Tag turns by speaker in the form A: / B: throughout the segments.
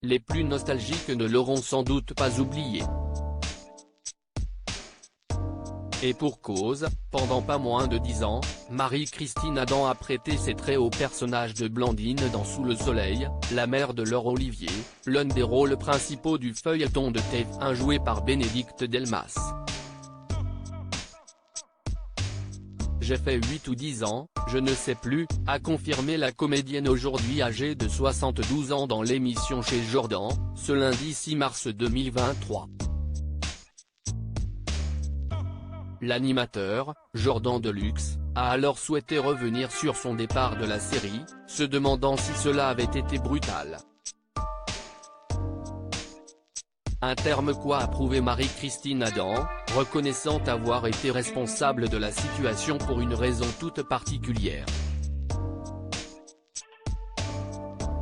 A: Les plus nostalgiques ne l'auront sans doute pas oublié. Et pour cause, pendant pas moins de 10 ans, Marie-Christine Adam a prêté ses traits au personnage de Blandine dans Sous le soleil, la mère de Laure Olivier, l'un des rôles principaux du feuilleton de TF1 joué par Bénédicte Delmas. J'ai fait 8 ou 10 ans, je ne sais plus, a confirmé la comédienne aujourd'hui âgée de 72 ans dans l'émission Chez Jordan, ce lundi 6 mars 2023. L'animateur, Jordan Deluxe, a alors souhaité revenir sur son départ de la série, se demandant si cela avait été brutal. Un terme quoi approuvé Marie-Christine Adam, reconnaissant avoir été responsable de la situation pour une raison toute particulière.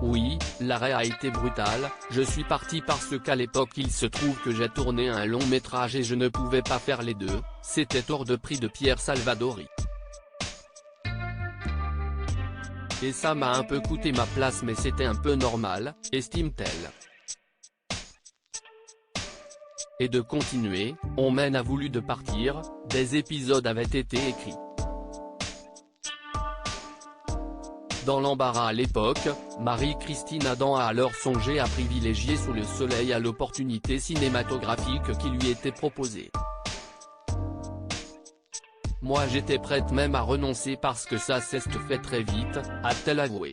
A: Oui, l'arrêt a été brutal, je suis parti parce qu'à l'époque il se trouve que j'ai tourné un long métrage et je ne pouvais pas faire les deux, c'était hors de prix de Pierre Salvadori. Et ça m'a un peu coûté ma place mais c'était un peu normal, estime-t-elle. Et de continuer, on mène a voulu de partir, des épisodes avaient été écrits. Dans l'embarras à l'époque, Marie-Christine Adam a alors songé à privilégier Sous le soleil à l'opportunité cinématographique qui lui était proposée. Moi j'étais prête même à renoncer parce que ça s'est fait très vite, a-t-elle avoué.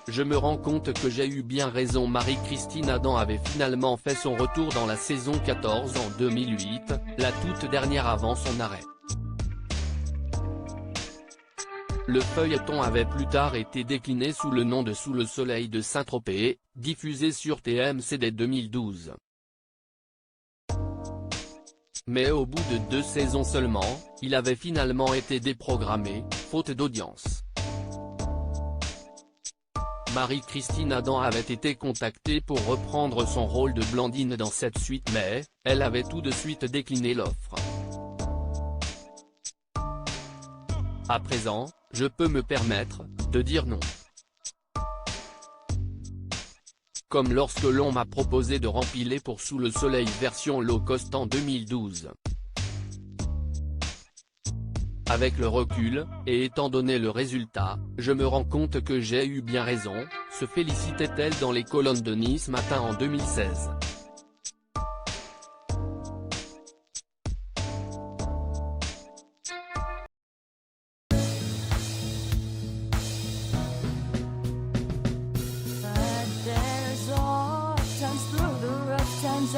A: Je me rends compte que j'ai eu bien raison. Marie-Christine Adam avait finalement fait son retour dans la saison 14 en 2008, la toute dernière avant son arrêt. Le feuilleton avait plus tard été décliné sous le nom de Sous le soleil de Saint-Tropez, diffusé sur TMC dès 2012. Mais au bout de 2 saisons seulement, il avait finalement été déprogrammé, faute d'audience. Marie-Christine Adam avait été contactée pour reprendre son rôle de Blandine dans cette suite mais, elle avait tout de suite décliné l'offre. À présent, je peux me permettre de dire non. Comme lorsque l'on m'a proposé de rempiler pour Sous le soleil version low cost en 2012. Avec le recul, et étant donné le résultat, je me rends compte que j'ai eu bien raison, se félicitait-elle dans les colonnes de Nice Matin en 2016.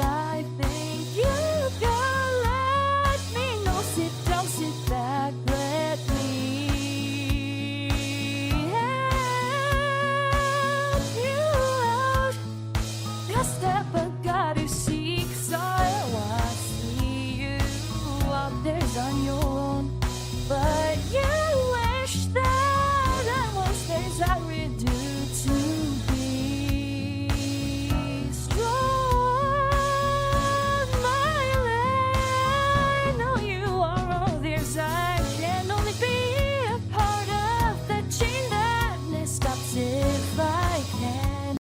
B: I think you can let me know. Sit down, sit back, let me help you out. Just step, I got to see.